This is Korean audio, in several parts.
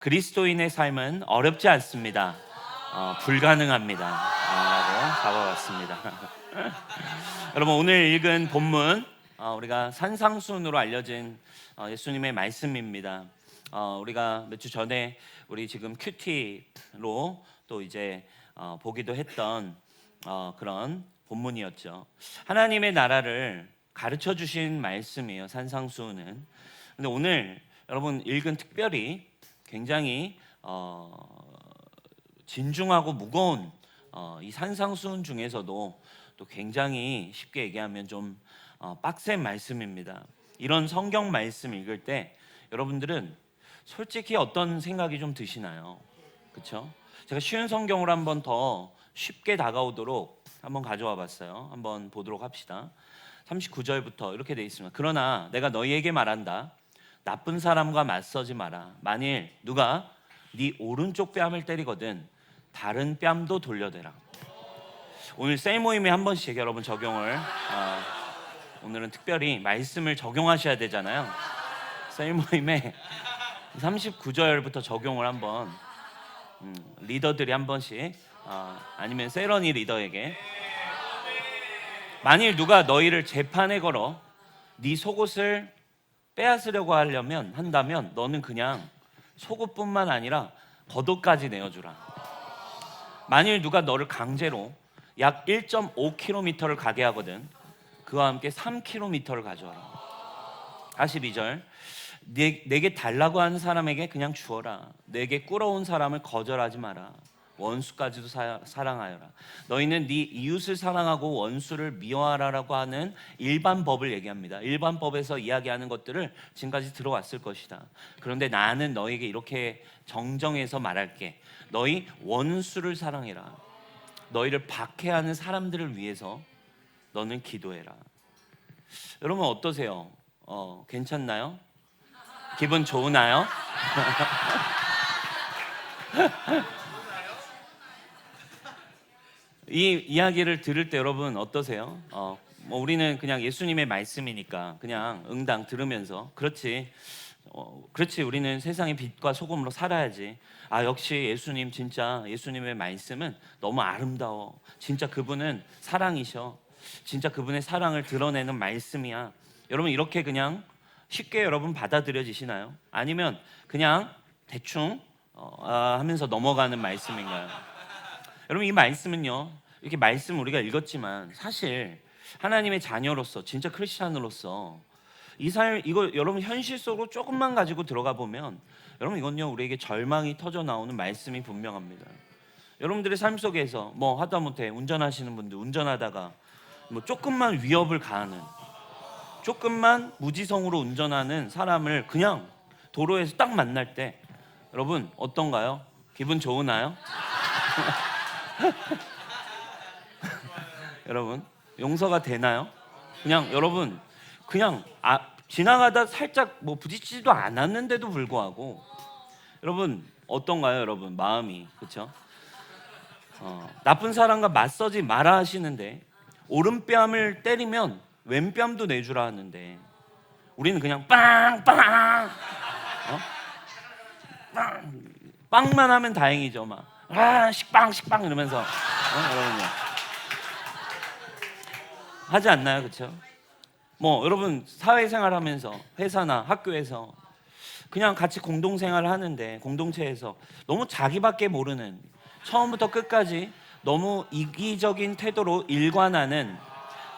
그리스도인의 삶은 어렵지 않습니다. 불가능합니다. 라고 잡아봤습니다. 여러분, 오늘 읽은 본문 우리가 산상수훈으로 알려진 예수님의 말씀입니다. 우리가 몇 주 전에 우리 지금 큐티로 또 이제 보기도 했던 그런 본문이었죠. 하나님의 나라를 가르쳐 주신 말씀이에요, 산상수훈은. 근데 오늘 여러분 읽은 특별히 굉장히 진중하고 무거운 이 산상수훈 중에서도 또 굉장히 쉽게 얘기하면 좀 빡센 말씀입니다. 이런 성경 말씀 읽을 때 여러분들은 솔직히 어떤 생각이 좀 드시나요? 그렇죠? 제가 쉬운 성경으로 한번 더 쉽게 다가오도록 한번 가져와 봤어요. 한번 보도록 합시다. 39절부터 이렇게 돼 있습니다. 그러나 내가 너희에게 말한다. 나쁜 사람과 맞서지 마라. 만일 누가 네 오른쪽 뺨을 때리거든 다른 뺨도 돌려대라. 오늘 셀 모임에 한 번씩 여러분 적용을 오늘은 특별히 말씀을 적용하셔야 되잖아요. 셀 모임에 39절부터 적용을 한번 리더들이 한 번씩 아니면 세런이 리더에게 만일 누가 너희를 재판에 걸어 네 속옷을 빼앗으려고 한다면 너는 그냥 속옷뿐만 아니라 겉옷까지 내어주라. 만일 누가 너를 강제로 약 1.5km를 가게 하거든 그와 함께 3km를 가져와라. 42절 내게 달라고 하는 사람에게 그냥 주어라. 내게 꿇어온 사람을 거절하지 마라. 원수까지도 사랑하여라. 너희는 네 이웃을 사랑하고 원수를 미워하라라고 하는 일반 법을 얘기합니다. 일반 법에서 이야기하는 것들을 지금까지 들어왔을 것이다. 그런데 나는 너에게 이렇게 정정해서 말할게. 너희 원수를 사랑해라. 너희를 박해하는 사람들을 위해서 너는 기도해라. 여러분 어떠세요? 괜찮나요? 기분 좋으나요? 이 이야기를 들을 때 여러분 어떠세요? 우리는 그냥 예수님의 말씀이니까 그냥 응당 들으면서 그렇지 우리는 세상의 빛과 소금으로 살아야지. 역시 예수님 진짜 예수님의 말씀은 너무 아름다워. 진짜 그분은 사랑이셔. 진짜 그분의 사랑을 드러내는 말씀이야. 여러분 이렇게 그냥 쉽게 여러분 받아들여지시나요? 아니면 그냥 대충 하면서 넘어가는 말씀인가요? 여러분 이 말씀은요, 이렇게 말씀 우리가 읽었지만 사실 하나님의 자녀로서 진짜 크리스찬으로서 이 삶 이거 여러분 현실 속으로 조금만 가지고 들어가 보면 여러분 이건요 우리에게 절망이 터져 나오는 말씀이 분명합니다. 여러분들의 삶 속에서 뭐 하다못해 운전하시는 분들 운전하다가 뭐 조금만 위협을 가하는 조금만 무지성으로 운전하는 사람을 그냥 도로에서 딱 만날 때 여러분 어떤가요? 기분 좋으나요? 여러분 용서가 되나요? 그냥 여러분 그냥 지나가다 살짝 뭐 부딪히지도 않았는데도 불구하고 여러분 어떤가요? 여러분 마음이 그렇죠? 나쁜 사람과 맞서지 마라 하시는데 오른뺨을 때리면 왼뺨도 내주라 하는데 우리는 그냥 빵빵 빵만 하면 다행이죠. 막 식빵 이러면서 여러분요 하지 않나요? 그렇죠? 뭐 여러분 사회생활 하면서 회사나 학교에서 그냥 같이 공동생활을 하는데 공동체에서 너무 자기밖에 모르는 처음부터 끝까지 너무 이기적인 태도로 일관하는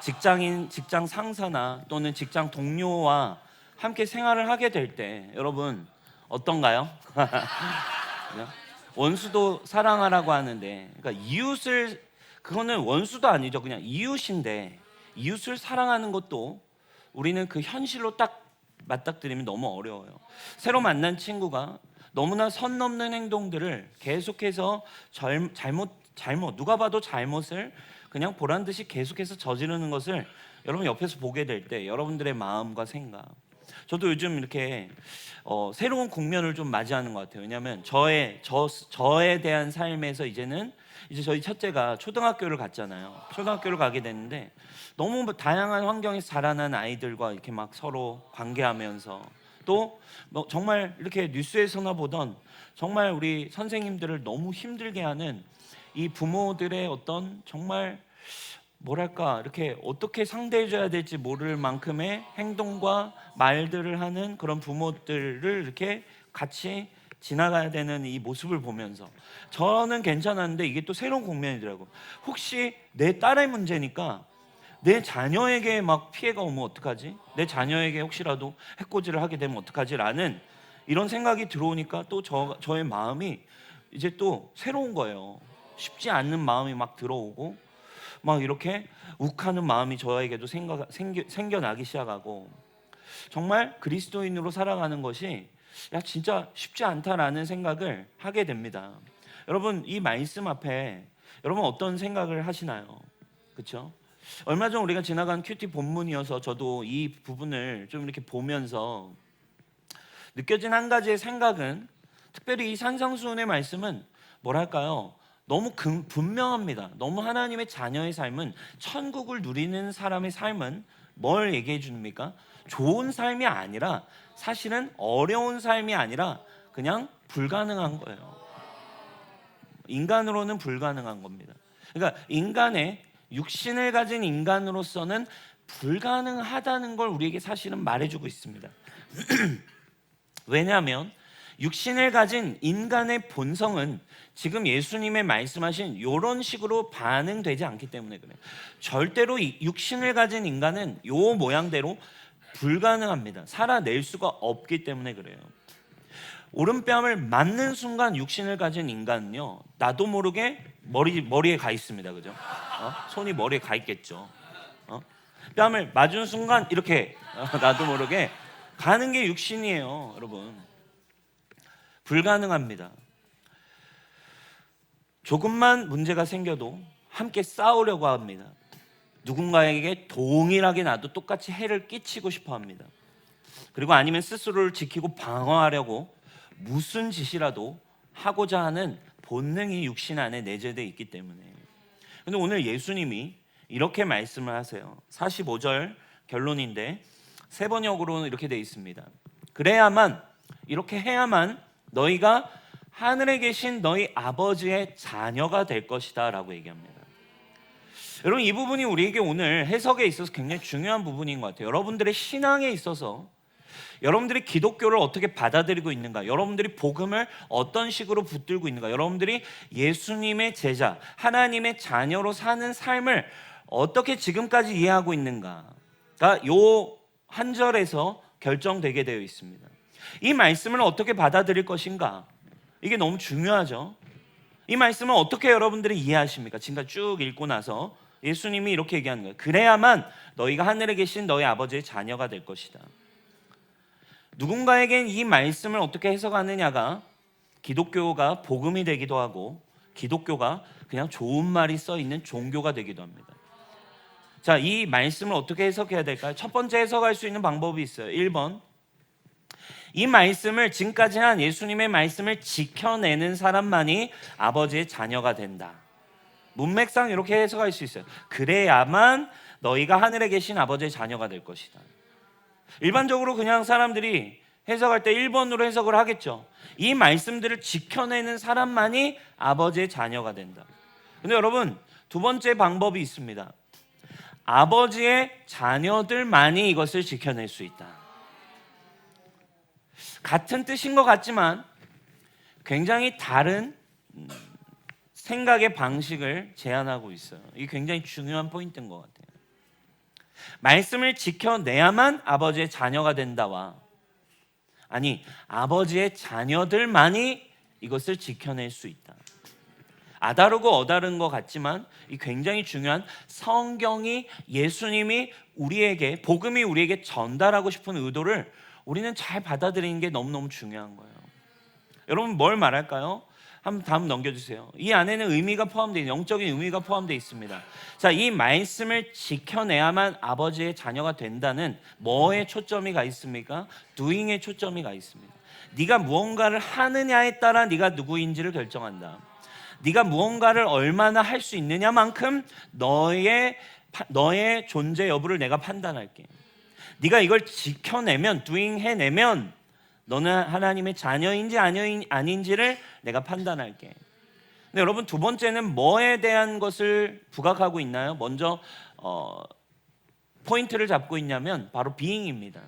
직장 상사나 또는 직장 동료와 함께 생활을 하게 될 때 여러분 어떤가요? 원수도 사랑하라고 하는데 그러니까 이웃을 그거는 원수도 아니죠. 그냥 이웃인데 이웃을 사랑하는 것도 우리는 그 현실로 딱 맞닥뜨리면 너무 어려워요. 새로 만난 친구가 너무나 선 넘는 행동들을 계속해서 잘못 누가 봐도 잘못을 그냥 보란 듯이 계속해서 저지르는 것을 여러분 옆에서 보게 될 때 여러분들의 마음과 생각 저도 요즘 이렇게 새로운 국면을 좀 맞이하는 것 같아요. 왜냐하면 저에 대한 삶에서 이제 저희 첫째가 초등학교를 갔잖아요. 초등학교를 가게 됐는데 너무 다양한 환경에서 자라난 아이들과 이렇게 막 서로 관계하면서 또 뭐 정말 이렇게 뉴스에서나 보던 정말 우리 선생님들을 너무 힘들게 하는 이 부모들의 어떤 정말 뭐랄까 이렇게 어떻게 상대해줘야 될지 모를 만큼의 행동과 말들을 하는 그런 부모들을 이렇게 같이 지나가야 되는 이 모습을 보면서 저는 괜찮았는데 이게 또 새로운 국면이더라고. 혹시 내 딸의 문제니까 내 자녀에게 막 피해가 오면 어떡하지? 내 자녀에게 혹시라도 해코지를 하게 되면 어떡하지? 라는 이런 생각이 들어오니까 또 저의 마음이 이제 또 새로운 거예요. 쉽지 않는 마음이 막 들어오고 막 이렇게 욱하는 마음이 저에게도 생겨나기 시작하고, 정말 그리스도인으로 살아가는 것이 진짜 쉽지 않다라는 생각을 하게 됩니다. 여러분, 이 말씀 앞에 여러분 어떤 생각을 하시나요? 그렇죠? 얼마 전 우리가 지나간 큐티 본문이어서 저도 이 부분을 좀 이렇게 보면서 느껴진 한 가지의 생각은, 특별히 이 산상수훈의 말씀은 뭐랄까요? 너무 분명합니다. 너무 하나님의 자녀의 삶은, 천국을 누리는 사람의 삶은 뭘 얘기해 줍니까? 좋은 삶이 아니라, 사실은 어려운 삶이 아니라 그냥 불가능한 거예요. 인간으로는 불가능한 겁니다. 그러니까 인간의 육신을 가진 인간으로서는 불가능하다는 걸 우리에게 사실은 말해주고 있습니다. 왜냐하면 육신을 가진 인간의 본성은 지금 예수님의 말씀하신 이런 식으로 반응되지 않기 때문에 그래요. 절대로 육신을 가진 인간은 이 모양대로 불가능합니다. 살아낼 수가 없기 때문에 그래요. 오른뺨을 맞는 순간 육신을 가진 인간은요, 나도 모르게 머리에 가 있습니다. 그죠? 손이 머리에 가 있겠죠. 뺨을 맞은 순간 이렇게 나도 모르게 가는 게 육신이에요. 여러분, 불가능합니다. 조금만 문제가 생겨도 함께 싸우려고 합니다. 누군가에게 동일하게 나도 똑같이 해를 끼치고 싶어 합니다. 그리고 아니면 스스로를 지키고 방어하려고 무슨 짓이라도 하고자 하는 본능이 육신 안에 내재되어 있기 때문에. 근데 오늘 예수님이 이렇게 말씀을 하세요. 45절 결론인데 세 번역으로는 이렇게 되어 있습니다. 그래야만, 이렇게 해야만 너희가 하늘에 계신 너희 아버지의 자녀가 될 것이다 라고 얘기합니다. 여러분, 이 부분이 우리에게 오늘 해석에 있어서 굉장히 중요한 부분인 것 같아요. 여러분들의 신앙에 있어서, 여러분들이 기독교를 어떻게 받아들이고 있는가, 여러분들이 복음을 어떤 식으로 붙들고 있는가, 여러분들이 예수님의 제자, 하나님의 자녀로 사는 삶을 어떻게 지금까지 이해하고 있는가가 요 한 절에서 결정되게 되어 있습니다. 이 말씀을 어떻게 받아들일 것인가, 이게 너무 중요하죠. 이 말씀을 어떻게 여러분들이 이해하십니까? 지금까지 쭉 읽고 나서 예수님이 이렇게 얘기하는 거예요. 그래야만 너희가 하늘에 계신 너희 아버지의 자녀가 될 것이다. 누군가에겐 이 말씀을 어떻게 해석하느냐가 기독교가 복음이 되기도 하고, 기독교가 그냥 좋은 말이 써 있는 종교가 되기도 합니다. 자, 이 말씀을 어떻게 해석해야 될까요? 첫 번째 해석할 수 있는 방법이 있어요. 1번, 이 말씀을, 지금까지 한 예수님의 말씀을 지켜내는 사람만이 아버지의 자녀가 된다. 문맥상 이렇게 해석할 수 있어요. 그래야만 너희가 하늘에 계신 아버지의 자녀가 될 것이다. 일반적으로 그냥 사람들이 해석할 때 1번으로 해석을 하겠죠. 이 말씀들을 지켜내는 사람만이 아버지의 자녀가 된다. 근데 여러분, 두 번째 방법이 있습니다. 아버지의 자녀들만이 이것을 지켜낼 수 있다. 같은 뜻인 것 같지만 굉장히 다른 생각의 방식을 제안하고 있어요. 이게 굉장히 중요한 포인트인 것 같아요. 말씀을 지켜내야만 아버지의 자녀가 된다와, 아니, 아버지의 자녀들만이 이것을 지켜낼 수 있다. 아다르고 어다른 것 같지만 이 굉장히 중요한, 성경이, 예수님이 우리에게, 복음이 우리에게 전달하고 싶은 의도를 우리는 잘 받아들이는 게 너무너무 중요한 거예요. 여러분, 뭘 말할까요? 한번 다음 넘겨주세요. 이 안에는 의미가 포함되어 있는, 영적인 의미가 포함되어 있습니다. 자, 이 말씀을 지켜내야만 아버지의 자녀가 된다는 뭐에 초점이 가 있습니까? doing에 초점이 가 있습니다. 네가 무언가를 하느냐에 따라 네가 누구인지를 결정한다. 네가 무언가를 얼마나 할 수 있느냐만큼 너의 존재 여부를 내가 판단할게. 네가 이걸 지켜내면, doing 해내면 너는 하나님의 자녀인지 아닌지를 내가 판단할게. 근데 여러분, 두 번째는 뭐에 대한 것을 부각하고 있나요? 먼저 포인트를 잡고 있냐면 바로 being입니다.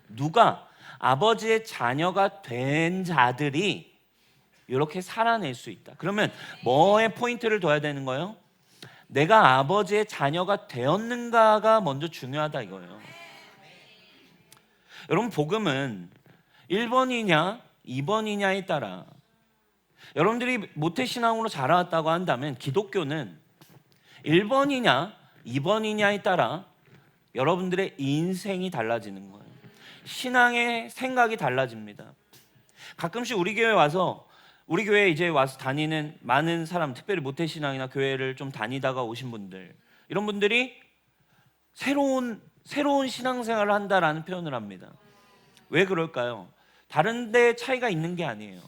누가 아버지의 자녀가 된 자들이 이렇게 살아낼 수 있다. 그러면 뭐에 포인트를 둬야 되는 거예요? 내가 아버지의 자녀가 되었는가가 먼저 중요하다 이거예요. 여러분, 복음은 1번이냐 2번이냐에 따라, 여러분들이 모태신앙으로 자라왔다고 한다면 기독교는 1번이냐 2번이냐에 따라 여러분들의 인생이 달라지는 거예요. 신앙의 생각이 달라집니다. 가끔씩 우리 교회에 이제 와서 다니는 많은 사람, 특별히 모태신앙이나 교회를 좀 다니다가 오신 분들, 이런 분들이 새로운 신앙생활을 한다라는 표현을 합니다. 왜 그럴까요? 다른 데 차이가 있는 게 아니에요.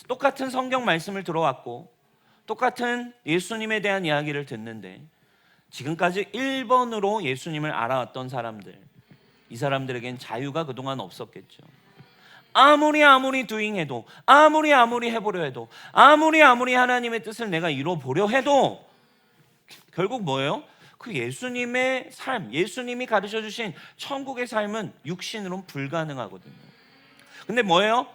똑같은 성경 말씀을 들어왔고 똑같은 예수님에 대한 이야기를 듣는데, 지금까지 1번으로 예수님을 알아왔던 사람들, 이 사람들에겐 자유가 그동안 없었겠죠. 아무리 두잉해도, 아무리 해보려 해도, 아무리 하나님의 뜻을 내가 이뤄보려 해도 결국 뭐예요? 그 예수님의 삶, 예수님이 가르쳐 주신 천국의 삶은 육신으로는 불가능하거든요. 근데 뭐예요?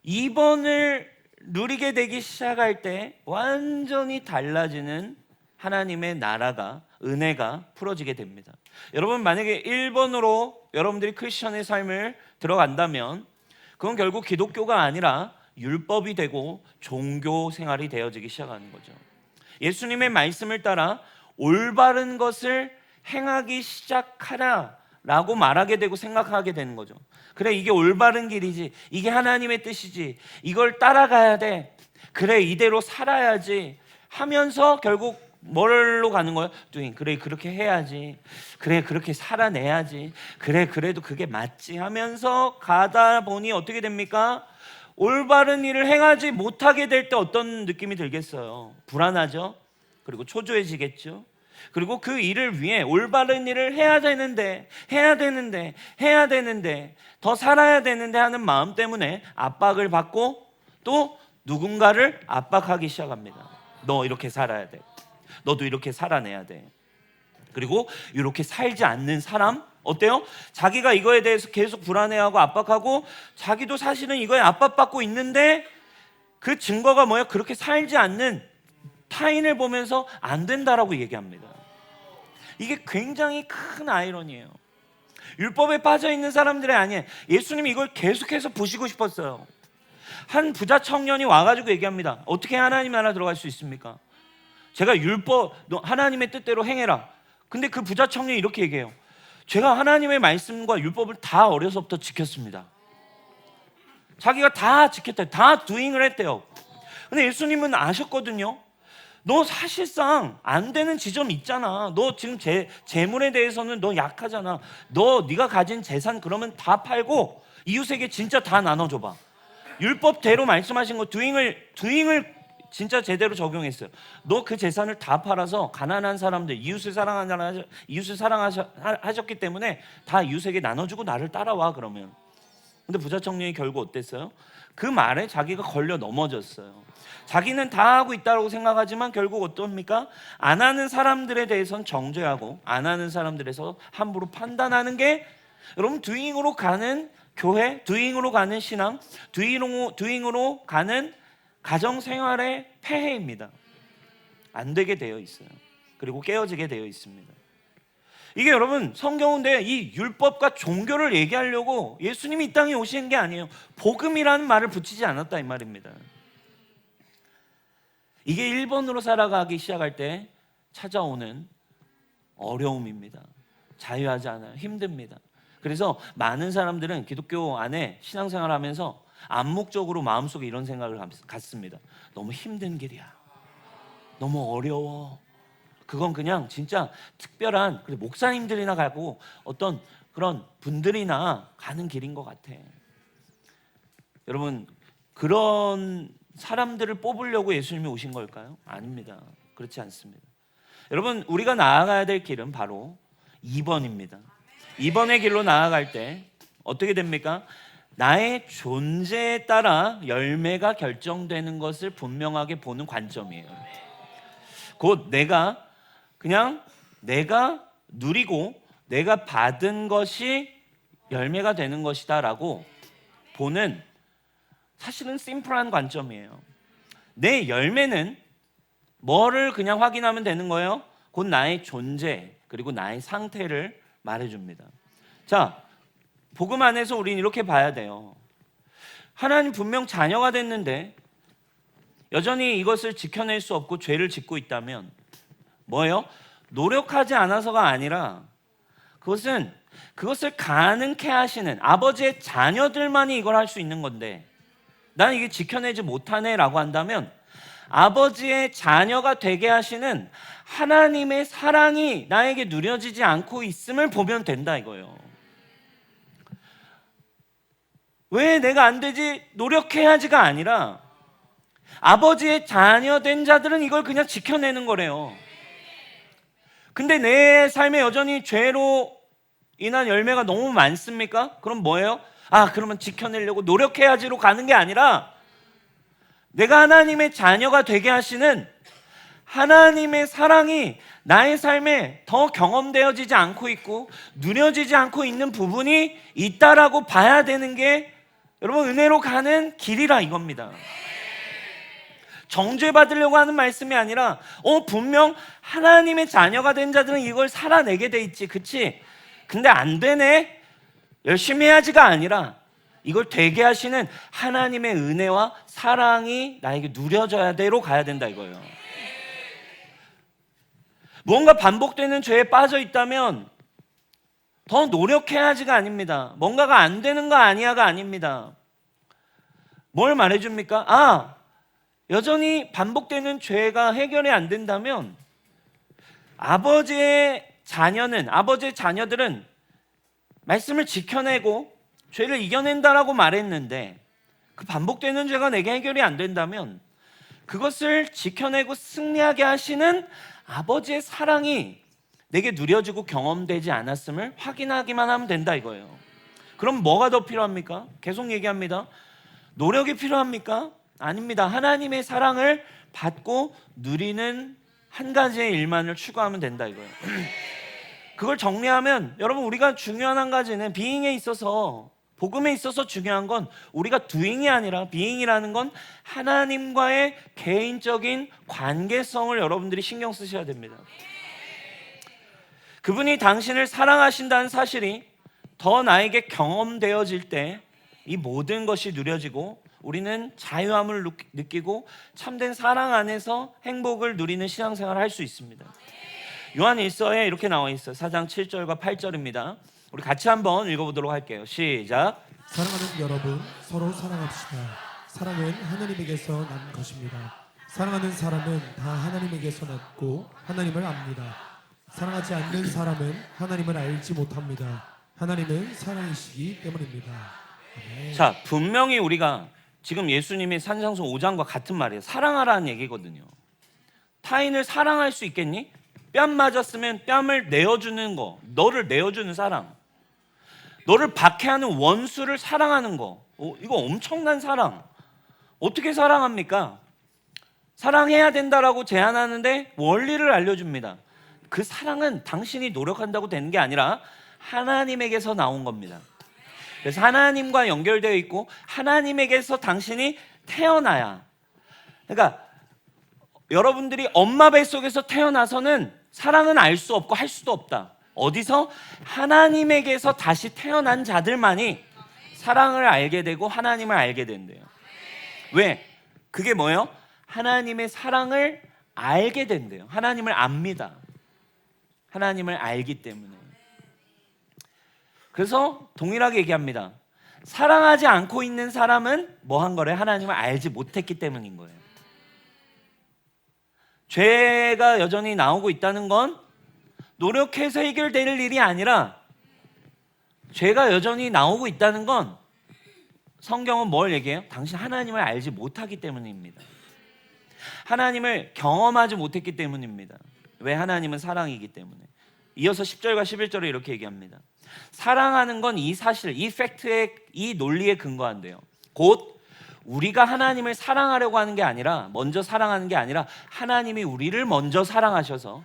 2번을 누리게 되기 시작할 때 완전히 달라지는 하나님의 나라가, 은혜가 풀어지게 됩니다. 여러분, 만약에 1번으로 여러분들이 크리스천의 삶을 들어간다면 그건 결국 기독교가 아니라 율법이 되고 종교 생활이 되어지기 시작하는 거죠. 예수님의 말씀을 따라 올바른 것을 행하기 시작하라라고 말하게 되고 생각하게 되는 거죠. 그래, 이게 올바른 길이지, 이게 하나님의 뜻이지, 이걸 따라가야 돼, 그래 이대로 살아야지 하면서 결국 뭘로 가는 거예요? 그래 그렇게 해야지, 그래 그렇게 살아내야지, 그래 그래도 그게 맞지 하면서 가다 보니 어떻게 됩니까? 올바른 일을 행하지 못하게 될 때 어떤 느낌이 들겠어요? 불안하죠. 그리고 초조해지겠죠. 그리고 그 일을 위해 올바른 일을 해야 되는데 더 살아야 되는데 하는 마음 때문에 압박을 받고 또 누군가를 압박하기 시작합니다. 너 이렇게 살아야 돼, 너도 이렇게 살아내야 돼. 그리고 이렇게 살지 않는 사람 어때요? 자기가 이거에 대해서 계속 불안해하고 압박하고 자기도 사실은 이거에 압박받고 있는데 그 증거가 뭐예요? 그렇게 살지 않는 타인을 보면서 안 된다라고 얘기합니다. 이게 굉장히 큰 아이러니예요. 율법에 빠져있는 사람들이 아니에요. 예수님이 이걸 계속해서 보시고 싶었어요. 한 부자 청년이 와가지고 얘기합니다. 어떻게 하나님 나라 들어갈 수 있습니까? 제가 율법, 하나님의 뜻대로 행해라. 근데 그 부자 청년이 이렇게 얘기해요. 제가 하나님의 말씀과 율법을 다 어려서부터 지켰습니다. 자기가 다 지켰대요. 다 두잉을 했대요. 근데 예수님은 아셨거든요. 너 사실상 안 되는 지점이 있잖아. 너 지금 재물에 대해서는 너 약하잖아. 네가 가진 재산 그러면 다 팔고 이웃에게 진짜 다 나눠줘봐. 율법대로 말씀하신 거 두잉을 진짜 제대로 적용했어요. 너 그 재산을 다 팔아서 가난한 사람들, 이웃을 사랑하셨기 때문에 다 이웃에게 나눠주고 나를 따라와 그러면. 근데 부자 청년이 결국 어땠어요? 그 말에 자기가 걸려 넘어졌어요. 자기는 다 하고 있다고 생각하지만 결국 어떻습니까? 안 하는 사람들에 대해서는 정죄하고 안 하는 사람들에서 함부로 판단하는 게 여러분 두잉으로 가는 교회, 두잉으로 가는 신앙, 두잉으로 가는 가정생활의 폐해입니다. 안 되게 되어 있어요. 그리고 깨어지게 되어 있습니다. 이게 여러분 성경인데 이 율법과 종교를 얘기하려고 예수님이 이 땅에 오신 게 아니에요. 복음이라는 말을 붙이지 않았다 이 말입니다. 이게 1번으로 살아가기 시작할 때 찾아오는 어려움입니다. 자유하지 않아요. 힘듭니다. 그래서 많은 사람들은 기독교 안에 신앙생활을 하면서 암묵적으로 마음속에 이런 생각을 갖습니다. 너무 힘든 길이야. 너무 어려워. 그건 그냥 진짜 특별한 목사님들이나 가고 어떤 그런 분들이나 가는 길인 것 같아. 여러분, 그런 사람들을 뽑으려고 예수님이 오신 걸까요? 아닙니다. 그렇지 않습니다. 여러분, 우리가 나아가야 될 길은 바로 2번입니다. 2번의 길로 나아갈 때 어떻게 됩니까? 나의 존재에 따라 열매가 결정되는 것을 분명하게 보는 관점이에요. 곧 내가 누리고 내가 받은 것이 열매가 되는 것이다 라고 보는, 사실은 심플한 관점이에요. 내 열매는 뭐를 그냥 확인하면 되는 거예요? 곧 나의 존재 그리고 나의 상태를 말해줍니다. 자, 복음 안에서 우리는 이렇게 봐야 돼요. 하나님 분명 자녀가 됐는데 여전히 이것을 지켜낼 수 없고 죄를 짓고 있다면 뭐예요? 노력하지 않아서가 아니라 그것을 가능케 하시는 아버지의 자녀들만이 이걸 할 수 있는 건데 나는 이게 지켜내지 못하네 라고 한다면 아버지의 자녀가 되게 하시는 하나님의 사랑이 나에게 누려지지 않고 있음을 보면 된다 이거예요. 왜 내가 안 되지? 노력해야지가 아니라 아버지의 자녀된 자들은 이걸 그냥 지켜내는 거래요. 근데 내 삶에 여전히 죄로 인한 열매가 너무 많습니까? 그럼 뭐예요? 그러면 지켜내려고 노력해야지로 가는 게 아니라 내가 하나님의 자녀가 되게 하시는 하나님의 사랑이 나의 삶에 더 경험되어지지 않고 있고 누려지지 않고 있는 부분이 있다라고 봐야 되는 게 여러분 은혜로 가는 길이라 이겁니다. 정죄받으려고 하는 말씀이 아니라 분명 하나님의 자녀가 된 자들은 이걸 살아내게 돼 있지, 그치? 근데 안 되네? 열심히 해야지가 아니라 이걸 되게 하시는 하나님의 은혜와 사랑이 나에게 누려져야 돼로 가야 된다 이거예요. 무언가 반복되는 죄에 빠져 있다면 더 노력해야지가 아닙니다. 뭔가가 안 되는 거 아니야가 아닙니다. 뭘 말해줍니까? 여전히 반복되는 죄가 해결이 안 된다면 아버지의 자녀들은 말씀을 지켜내고 죄를 이겨낸다라고 말했는데 그 반복되는 죄가 내게 해결이 안 된다면 그것을 지켜내고 승리하게 하시는 아버지의 사랑이 내게 누려지고 경험되지 않았음을 확인하기만 하면 된다 이거예요. 그럼 뭐가 더 필요합니까? 계속 얘기합니다. 노력이 필요합니까? 아닙니다. 하나님의 사랑을 받고 누리는 한 가지의 일만을 추구하면 된다 이거예요. 그걸 정리하면 여러분 우리가 중요한 한 가지는 비잉에 있어서 복음에 있어서 중요한 건 우리가 doing이 아니라 being이라는 건 하나님과의 개인적인 관계성을 여러분들이 신경 쓰셔야 됩니다. 그분이 당신을 사랑하신다는 사실이 더 나에게 경험되어질 때 이 모든 것이 누려지고 우리는 자유함을 느끼고 참된 사랑 안에서 행복을 누리는 신앙생활을 할 수 있습니다. 요한 1서에 이렇게 나와 있어요. 4장 7절과 8절입니다. 우리 같이 한번 읽어보도록 할게요. 시작. 사랑하는 여러분, 서로 사랑합시다. 사랑은 하나님에게서 난 것입니다. 사랑하는 사람은 다 하나님에게서 났고 하나님을 압니다. 사랑하지 않는 사람은 하나님을 알지 못합니다. 하나님은 사랑이시기 때문입니다. 아멘. 자, 분명히 우리가 지금 예수님이 산상수 5장과 같은 말이에요. 사랑하라는 얘기거든요. 타인을 사랑할 수 있겠니? 뺨 맞았으면 뺨을 내어주는 거, 너를 내어주는 사랑, 너를 박해하는 원수를 사랑하는 거, 이거 엄청난 사랑. 어떻게 사랑합니까? 사랑해야 된다라고 제안하는데 원리를 알려줍니다. 그 사랑은 당신이 노력한다고 되는 게 아니라 하나님에게서 나온 겁니다. 그래서 하나님과 연결되어 있고 하나님에게서 당신이 태어나야, 그러니까 여러분들이 엄마 뱃속에서 태어나서는 사랑은 알 수 없고 할 수도 없다. 어디서? 하나님에게서 다시 태어난 자들만이 사랑을 알게 되고 하나님을 알게 된대요. 왜? 그게 뭐예요? 하나님의 사랑을 알게 된대요. 하나님을 압니다. 하나님을 알기 때문에. 그래서 동일하게 얘기합니다. 사랑하지 않고 있는 사람은 뭐 한 거래? 하나님을 알지 못했기 때문인 거예요. 죄가 여전히 나오고 있다는 건 노력해서 해결될 일이 아니라 죄가 여전히 나오고 있다는 건 성경은 뭘 얘기해요? 당신 하나님을 알지 못하기 때문입니다. 하나님을 경험하지 못했기 때문입니다. 왜? 하나님은 사랑이기 때문에. 이어서 10절과 11절에 이렇게 얘기합니다. 사랑하는 건 이 사실, 이 팩트에, 이 논리에 근거한대요. 곧 우리가 하나님을 사랑하려고 하는 게 아니라, 먼저 사랑하는 게 아니라 하나님이 우리를 먼저 사랑하셔서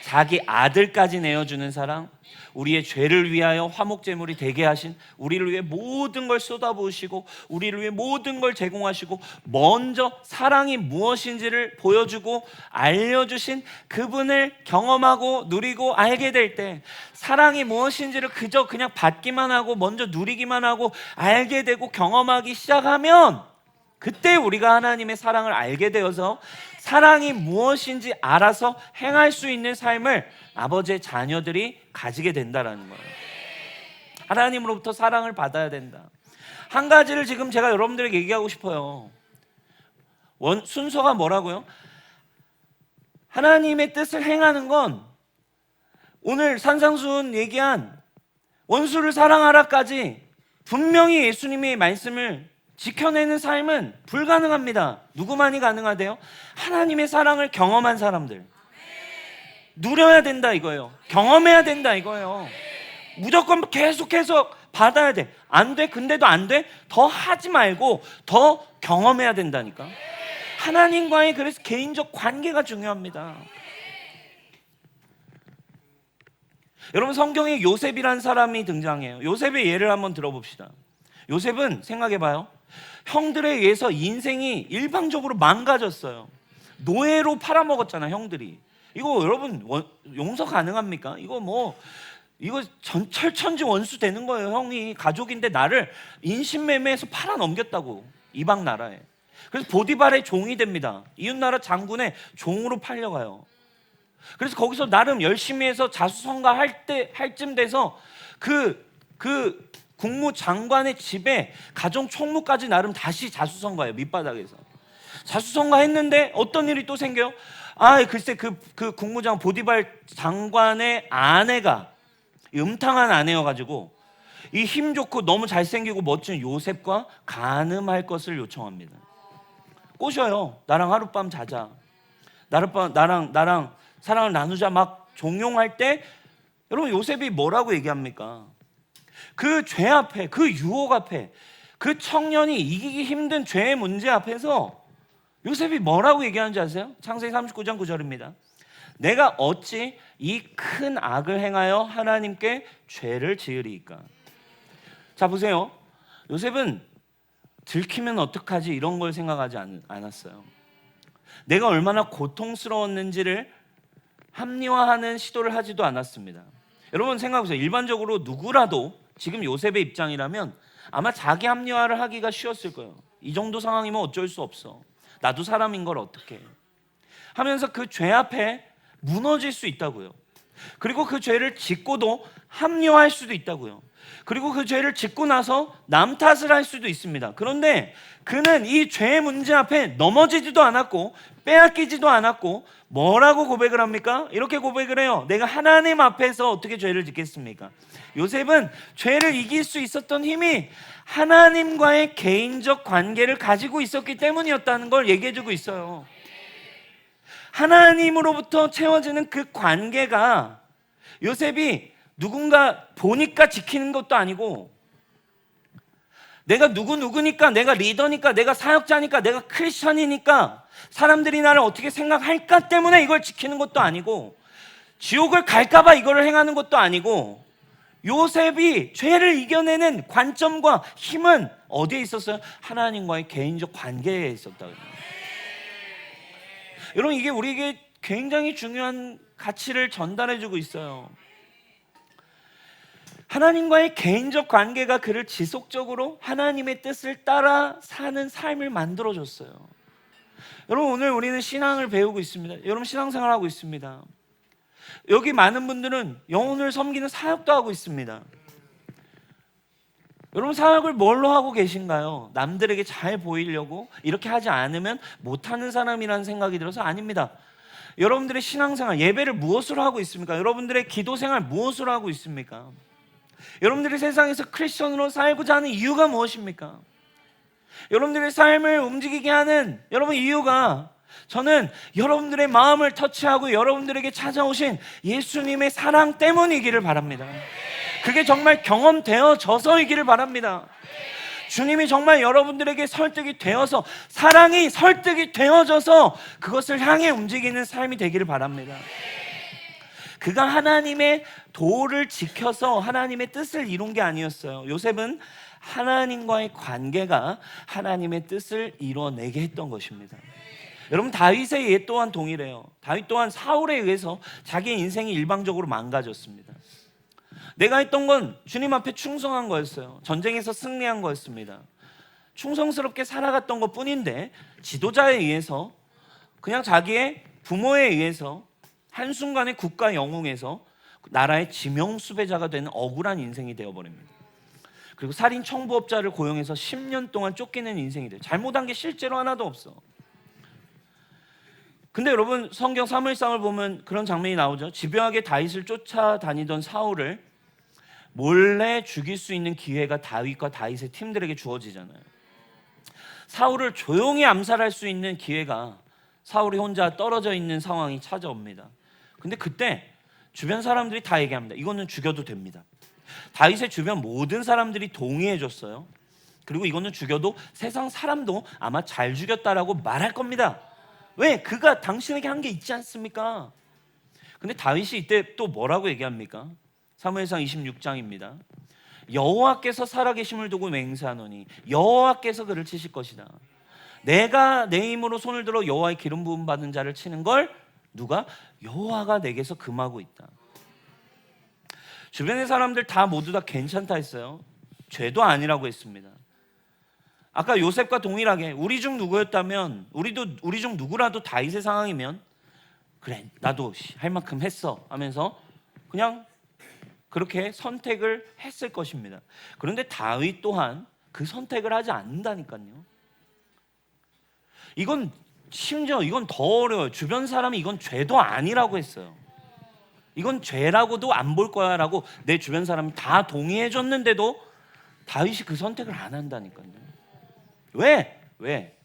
자기 아들까지 내어주는 사랑, 우리의 죄를 위하여 화목제물이 되게 하신, 우리를 위해 모든 걸 쏟아부으시고 우리를 위해 모든 걸 제공하시고 먼저 사랑이 무엇인지를 보여주고 알려주신 그분을 경험하고 누리고 알게 될 때, 사랑이 무엇인지를 그냥 받기만 하고 먼저 누리기만 하고 알게 되고 경험하기 시작하면, 그때 우리가 하나님의 사랑을 알게 되어서 사랑이 무엇인지 알아서 행할 수 있는 삶을 아버지의 자녀들이 가지게 된다라는 거예요. 하나님으로부터 사랑을 받아야 된다. 한 가지를 지금 제가 여러분들에게 얘기하고 싶어요. 순서가 뭐라고요? 하나님의 뜻을 행하는 건 오늘 산상수훈 얘기한 원수를 사랑하라까지 분명히 예수님의 말씀을 지켜내는 삶은 불가능합니다. 누구만이 가능하대요? 하나님의 사랑을 경험한 사람들. 누려야 된다 이거예요. 경험해야 된다 이거예요. 무조건 계속해서 받아야 돼. 안 돼? 근데도 안 돼? 더 하지 말고 더 경험해야 된다니까. 하나님과의 그래서 개인적 관계가 중요합니다. 여러분, 성경에 요셉이라는 사람이 등장해요. 요셉의 예를 한번 들어봅시다. 요셉은 생각해봐요. 형들에 의해서 인생이 일방적으로 망가졌어요. 노예로 팔아먹었잖아, 형들이. 이거 여러분 용서 가능합니까? 이거 철천지 원수 되는 거예요. 형이 가족인데 나를 인신매매해서 팔아넘겼다고, 이방 나라에. 그래서 보디발의 종이 됩니다. 이웃나라 장군의 종으로 팔려가요. 그래서 거기서 나름 열심히 해서 자수성가 할 쯤 돼서 그 국무장관의 집에 가정 총무까지 나름 다시 자수성가해요. 밑바닥에서 자수성가 했는데 어떤 일이 또 생겨요? 글쎄 그 국무장 보디발 장관의 아내가 음탕한 아내여가지고 이 힘 좋고 너무 잘생기고 멋진 요셉과 간음할 것을 요청합니다. 꼬셔요. 나랑 하룻밤 자자. 나랑 사랑을 나누자. 막 종용할 때 여러분, 요셉이 뭐라고 얘기합니까? 그 죄 앞에, 그 유혹 앞에, 그 청년이 이기기 힘든 죄의 문제 앞에서 요셉이 뭐라고 얘기하는지 아세요? 창세기 39장 9절입니다. 내가 어찌 이 큰 악을 행하여 하나님께 죄를 지으리이까. 자, 보세요. 요셉은 들키면 어떡하지 이런 걸 생각하지 않았어요. 내가 얼마나 고통스러웠는지를 합리화하는 시도를 하지도 않았습니다. 여러분 생각해보세요. 일반적으로 누구라도 지금 요셉의 입장이라면 아마 자기 합리화를 하기가 쉬웠을 거예요. 이 정도 상황이면 어쩔 수 없어. 나도 사람인 걸 어떡해 하면서 그 죄 앞에 무너질 수 있다고요. 그리고 그 죄를 짓고도 합리화할 수도 있다고요. 그리고 그 죄를 짓고 나서 남 탓을 할 수도 있습니다. 그런데 그는 이 죄의 문제 앞에 넘어지지도 않았고 빼앗기지도 않았고 뭐라고 고백을 합니까? 이렇게 고백을 해요. 내가 하나님 앞에서 어떻게 죄를 짓겠습니까? 요셉은 죄를 이길 수 있었던 힘이 하나님과의 개인적 관계를 가지고 있었기 때문이었다는 걸 얘기해주고 있어요. 하나님으로부터 채워지는 그 관계가 요셉이 누군가 보니까 지키는 것도 아니고, 내가 누구니까, 내가 리더니까, 내가 사역자니까, 내가 크리스천이니까 사람들이 나를 어떻게 생각할까 때문에 이걸 지키는 것도 아니고, 지옥을 갈까봐 이거를 행하는 것도 아니고, 요셉이 죄를 이겨내는 관점과 힘은 어디에 있었어요? 하나님과의 개인적 관계에 있었다고요. 여러분, 이게 우리에게 굉장히 중요한 가치를 전달해주고 있어요. 하나님과의 개인적 관계가 그를 지속적으로 하나님의 뜻을 따라 사는 삶을 만들어줬어요. 여러분, 오늘 우리는 신앙을 배우고 있습니다. 여러분, 신앙생활하고 있습니다. 여기 많은 분들은 영혼을 섬기는 사역도 하고 있습니다. 여러분, 사역을 뭘로 하고 계신가요? 남들에게 잘 보이려고 이렇게 하지 않으면 못하는 사람이라는 생각이 들어서 아닙니다. 여러분들의 신앙생활, 예배를 무엇으로 하고 있습니까? 여러분들의 기도생활 무엇으로 하고 있습니까? 여러분들이 세상에서 크리스천으로 살고자 하는 이유가 무엇입니까? 여러분들의 삶을 움직이게 하는 여러분 이유가 저는 여러분들의 마음을 터치하고 여러분들에게 찾아오신 예수님의 사랑 때문이기를 바랍니다. 그게 정말 경험되어져서이기를 바랍니다. 주님이 정말 여러분들에게 설득이 되어서, 사랑이 설득이 되어져서 그것을 향해 움직이는 삶이 되기를 바랍니다. 그가 하나님의 도를 지켜서 하나님의 뜻을 이룬 게 아니었어요. 요셉은 하나님과의 관계가 하나님의 뜻을 이뤄내게 했던 것입니다. 여러분, 다윗의 예 또한 동일해요. 다윗 또한 사울에 의해서 자기의 인생이 일방적으로 망가졌습니다. 내가 했던 건 주님 앞에 충성한 거였어요. 전쟁에서 승리한 거였습니다. 충성스럽게 살아갔던 것 뿐인데 지도자에 의해서, 그냥 자기의 부모에 의해서 한순간에 국가 영웅에서 나라의 지명 수배자가 되는 억울한 인생이 되어버립니다. 그리고 살인 청부업자를 고용해서 10년 동안 쫓기는 인생이 돼요. 잘못한 게 실제로 하나도 없어. 근데 여러분, 성경 사무엘상을 보면 그런 장면이 나오죠. 집요하게 다윗을 쫓아다니던 사울을 몰래 죽일 수 있는 기회가 다윗과 다윗의 팀들에게 주어지잖아요. 사울을 조용히 암살할 수 있는 기회가 사울이 혼자 떨어져 있는 상황이 찾아옵니다. 근데 그때 주변 사람들이 다 얘기합니다. 이거는 죽여도 됩니다. 다윗의 주변 모든 사람들이 동의해 줬어요. 그리고 이거는 죽여도 세상 사람도 아마 잘 죽였다라고 말할 겁니다. 왜? 그가 당신에게 한 게 있지 않습니까? 근데 다윗이 이때 또 뭐라고 얘기합니까? 사무엘상 26장입니다. 여호와께서 살아계심을 두고 맹세하노니 여호와께서 그를 치실 것이다. 내가 내 힘으로 손을 들어 여호와의 기름 부음 받은 자를 치는 걸 누가? 여호와가 내게서 금하고 있다. 주변의 사람들 다 모두 다 괜찮다 했어요. 죄도 아니라고 했습니다. 아까 요셉과 동일하게 우리 중 누구였다면, 우리 중 누구라도 다윗의 상황이면 그래, 나도 할 만큼 했어 하면서 그냥 그렇게 선택을 했을 것입니다. 그런데 다윗 또한 그 선택을 하지 않는다니까요. 이건 심지어 이건 더 어려워요. 주변 사람이 이건 죄도 아니라고 했어요. 이건 죄라고도 안 볼 거야 라고 내 주변 사람이 다 동의해 줬는데도 다윗이 그 선택을 안 한다니까요. 왜?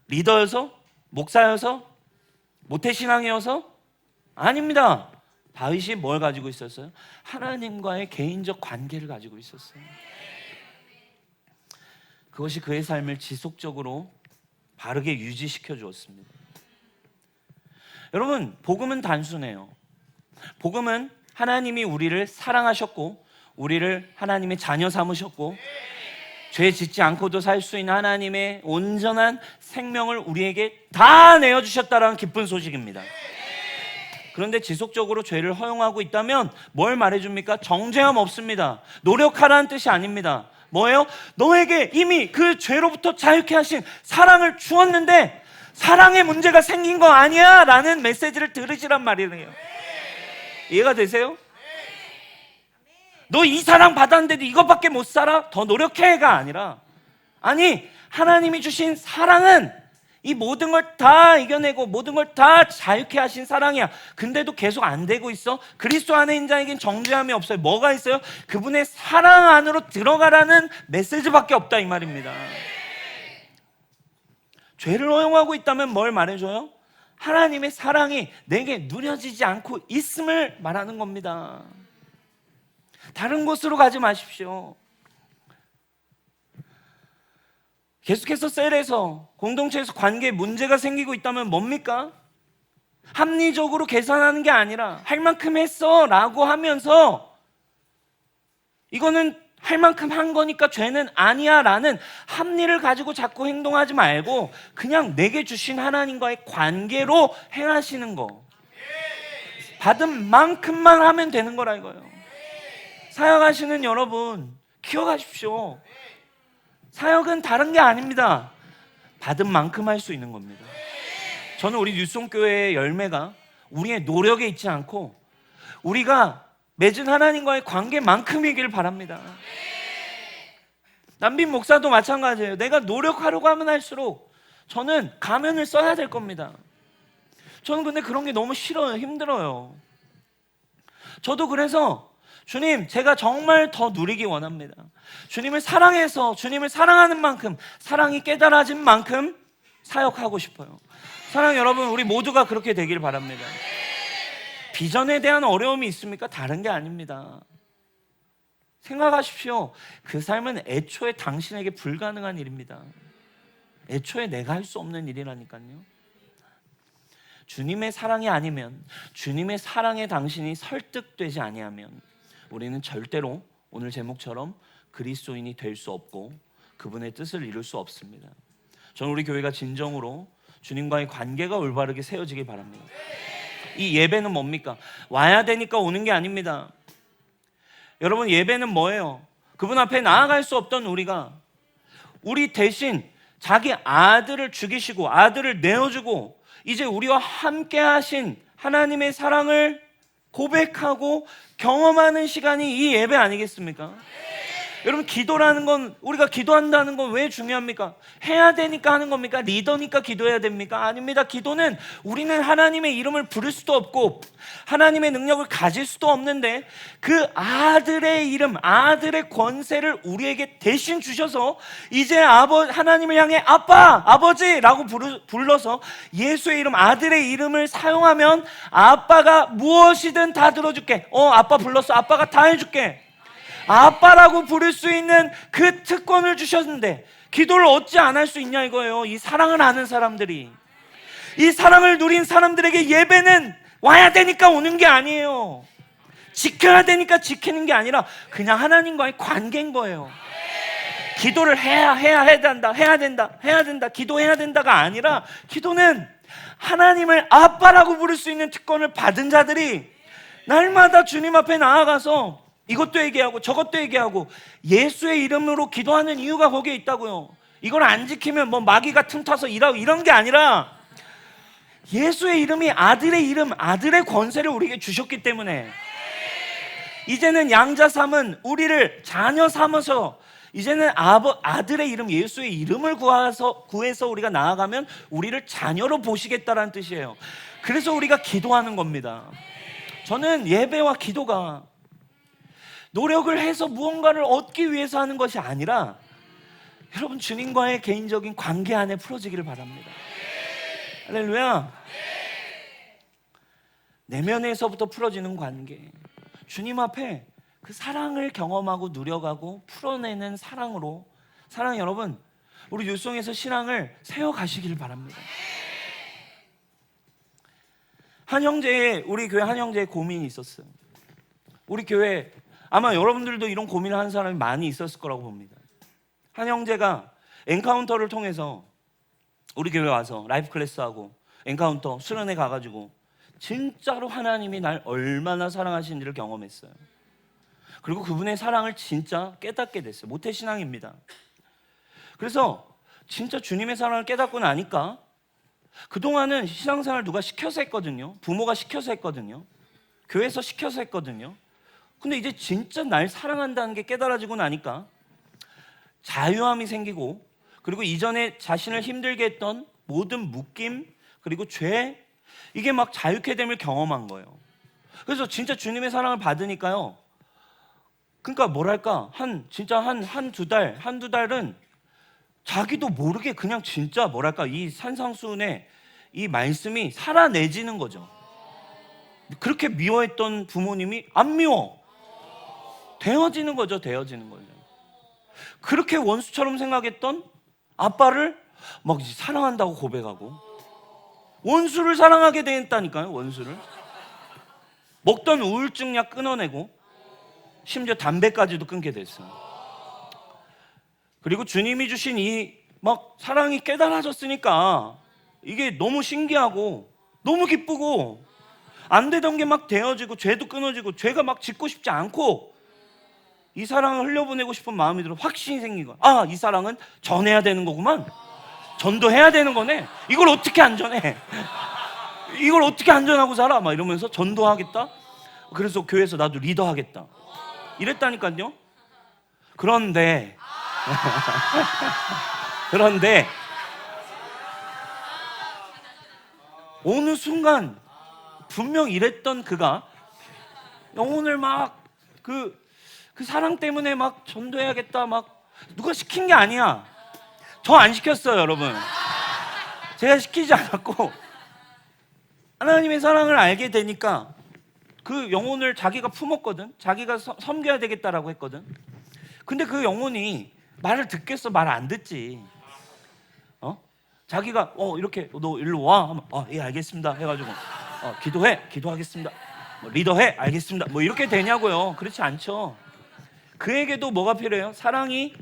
리더여서? 목사여서? 모태신앙이어서? 아닙니다. 다윗이 뭘 가지고 있었어요? 하나님과의 개인적 관계를 가지고 있었어요. 그것이 그의 삶을 지속적으로 바르게 유지시켜 주었습니다. 여러분, 복음은 단순해요. 복음은 하나님이 우리를 사랑하셨고 우리를 하나님의 자녀 삼으셨고 죄 짓지 않고도 살 수 있는 하나님의 온전한 생명을 우리에게 다 내어주셨다는 기쁜 소식입니다. 그런데 지속적으로 죄를 허용하고 있다면 뭘 말해줍니까? 정죄함 없습니다. 노력하라는 뜻이 아닙니다. 뭐예요? 너에게 이미 그 죄로부터 자유케 하신 사랑을 주었는데 사랑에 문제가 생긴 거 아니야 라는 메시지를 들으시란 말이에요. 이해가 되세요? 너 이 사랑 받았는데도 이것밖에 못 살아? 더 노력해가 아니라, 아니, 하나님이 주신 사랑은 이 모든 걸 다 이겨내고 모든 걸 다 자유케 하신 사랑이야. 근데도 계속 안 되고 있어? 그리스도 안에 있는 자에겐 정죄함이 없어요. 뭐가 있어요? 그분의 사랑 안으로 들어가라는 메시지밖에 없다 이 말입니다. 죄를 허용하고 있다면 뭘 말해줘요? 하나님의 사랑이 내게 누려지지 않고 있음을 말하는 겁니다. 다른 곳으로 가지 마십시오. 계속해서 셀에서, 공동체에서 관계에 문제가 생기고 있다면 뭡니까? 합리적으로 계산하는 게 아니라 할 만큼 했어 라고 하면서 이거는 할 만큼 한 거니까 죄는 아니야 라는 합리를 가지고 자꾸 행동하지 말고 그냥 내게 주신 하나님과의 관계로 행하시는 거. 받은 만큼만 하면 되는 거라 이거예요. 사역하시는 여러분, 기억하십시오. 사역은 다른 게 아닙니다. 받은 만큼 할 수 있는 겁니다. 저는 우리 뉴송교회의 열매가 우리의 노력에 있지 않고 우리가 맺은 하나님과의 관계만큼이길 바랍니다. 남빈 목사도 마찬가지예요. 내가 노력하려고 하면 할수록 저는 가면을 써야 될 겁니다. 저는 근데 그런 게 너무 싫어요. 힘들어요. 저도 그래서 주님, 제가 정말 더 누리기 원합니다. 주님을 사랑해서 주님을 사랑하는 만큼, 사랑이 깨달아진 만큼 사역하고 싶어요. 사랑하는 여러분, 우리 모두가 그렇게 되길 바랍니다. 비전에 대한 어려움이 있습니까? 다른 게 아닙니다. 생각하십시오. 그 삶은 애초에 당신에게 불가능한 일입니다. 애초에 내가 할 수 없는 일이라니까요. 주님의 사랑이 아니면, 주님의 사랑에 당신이 설득되지 아니하면 우리는 절대로 오늘 제목처럼 그리스도인이 될 수 없고 그분의 뜻을 이룰 수 없습니다. 저는 우리 교회가 진정으로 주님과의 관계가 올바르게 세워지길 바랍니다. 이 예배는 뭡니까? 와야 되니까 오는 게 아닙니다. 여러분, 예배는 뭐예요? 그분 앞에 나아갈 수 없던 우리가 우리 대신 자기 아들을 죽이시고 아들을 내어주고 이제 우리와 함께 하신 하나님의 사랑을 고백하고 경험하는 시간이 이 예배 아니겠습니까? 여러분, 기도라는 건, 우리가 기도한다는 건 왜 중요합니까? 해야 되니까 하는 겁니까? 리더니까 기도해야 됩니까? 아닙니다. 기도는 우리는 하나님의 이름을 부를 수도 없고 하나님의 능력을 가질 수도 없는데 그 아들의 이름, 아들의 권세를 우리에게 대신 주셔서 이제 하나님을 향해 아빠, 아버지라고 불러서 예수의 이름, 아들의 이름을 사용하면 아빠가 무엇이든 다 들어줄게. 아빠 불렀어. 아빠가 다 해줄게. 아빠라고 부를 수 있는 그 특권을 주셨는데 기도를 어찌 안 할 수 있냐 이거예요. 이 사랑을 아는 사람들이, 이 사랑을 누린 사람들에게 예배는 와야 되니까 오는 게 아니에요. 지켜야 되니까 지키는 게 아니라 그냥 하나님과의 관계인 거예요. 기도를 해야 된다 기도해야 된다가 아니라 기도는 하나님을 아빠라고 부를 수 있는 특권을 받은 자들이 날마다 주님 앞에 나아가서 이것도 얘기하고 저것도 얘기하고 예수의 이름으로 기도하는 이유가 거기에 있다고요. 이걸 안 지키면 뭐 마귀가 틈타서 일하고 이런 게 아니라 예수의 이름이 아들의 이름, 아들의 권세를 우리에게 주셨기 때문에 이제는 양자 삼은 우리를 자녀 삼아서 이제는 아들의 이름, 예수의 이름을 구해서 우리가 나아가면 우리를 자녀로 보시겠다라는 뜻이에요. 그래서 우리가 기도하는 겁니다. 저는 예배와 기도가 노력을 해서 무언가를 얻기 위해서 하는 것이 아니라 여러분, 주님과의 개인적인 관계 안에 풀어지기를 바랍니다. 할렐루야. 내면에서부터 풀어지는 관계, 주님 앞에 그 사랑을 경험하고 누려가고 풀어내는 사랑으로, 사랑 여러분, 우리 뉴송에서 신앙을 세워가시길 바랍니다. 우리 교회 한 형제의 고민이 있었어요. 우리 교회 아마 여러분들도 이런 고민을 하는 사람이 많이 있었을 거라고 봅니다. 한 형제가 엔카운터를 통해서 우리 교회 와서 라이프 클래스하고 엔카운터 수련회 가가지고 진짜로 하나님이 날 얼마나 사랑하시는지를 경험했어요. 그리고 그분의 사랑을 진짜 깨닫게 됐어요. 모태신앙입니다. 그래서 진짜 주님의 사랑을 깨닫고 나니까 그동안은 신앙생활 누가 시켜서 했거든요. 부모가 시켜서 했거든요. 교회에서 시켜서 했거든요. 근데 이제 진짜 날 사랑한다는 게 깨달아지고 나니까 자유함이 생기고, 그리고 이전에 자신을 힘들게 했던 모든 묶임 그리고 죄, 이게 막 자유케 됨을 경험한 거예요. 그래서 진짜 주님의 사랑을 받으니까요, 그러니까 뭐랄까 한두 달은 자기도 모르게 그냥 진짜 뭐랄까 이 산상수훈의 이 말씀이 살아내지는 거죠. 그렇게 미워했던 부모님이 안 미워, 되어지는 거죠. 그렇게 원수처럼 생각했던 아빠를 막 사랑한다고 고백하고 원수를 사랑하게 됐다니까요. 원수를 먹던 우울증 약 끊어내고 심지어 담배까지도 끊게 됐어요. 그리고 주님이 주신 이 막 사랑이 깨달아졌으니까 이게 너무 신기하고 너무 기쁘고 안 되던 게 막 되어지고 죄도 끊어지고 죄가 막 짓고 싶지 않고 이 사랑을 흘려보내고 싶은 마음이 들어 확신이 생긴 거야. 아, 이 사랑은 전해야 되는 거구만. 전도해야 되는 거네. 이걸 어떻게 안 전해? 이걸 어떻게 안 전하고 살아? 막 이러면서 전도하겠다. 그래서 교회에서 나도 리더 하겠다. 이랬다니까요. 그런데 어느 순간 분명 이랬던 그가 오늘 막 그 사랑 때문에 막 전도해야겠다 막 누가 시킨 게 아니야. 저 안 시켰어요, 여러분. 제가 시키지 않았고 하나님의 사랑을 알게 되니까 그 영혼을 자기가 품었거든. 자기가 섬겨야 되겠다라고 했거든. 근데 그 영혼이 말을 듣겠어? 말 안 듣지. 자기가 이렇게 너 일로 와 하면 예 알겠습니다 해가지고 기도하겠습니다. 뭐, 리더해 알겠습니다. 뭐 이렇게 되냐고요. 그렇지 않죠. 그에게도 뭐가 필요해요? 사랑이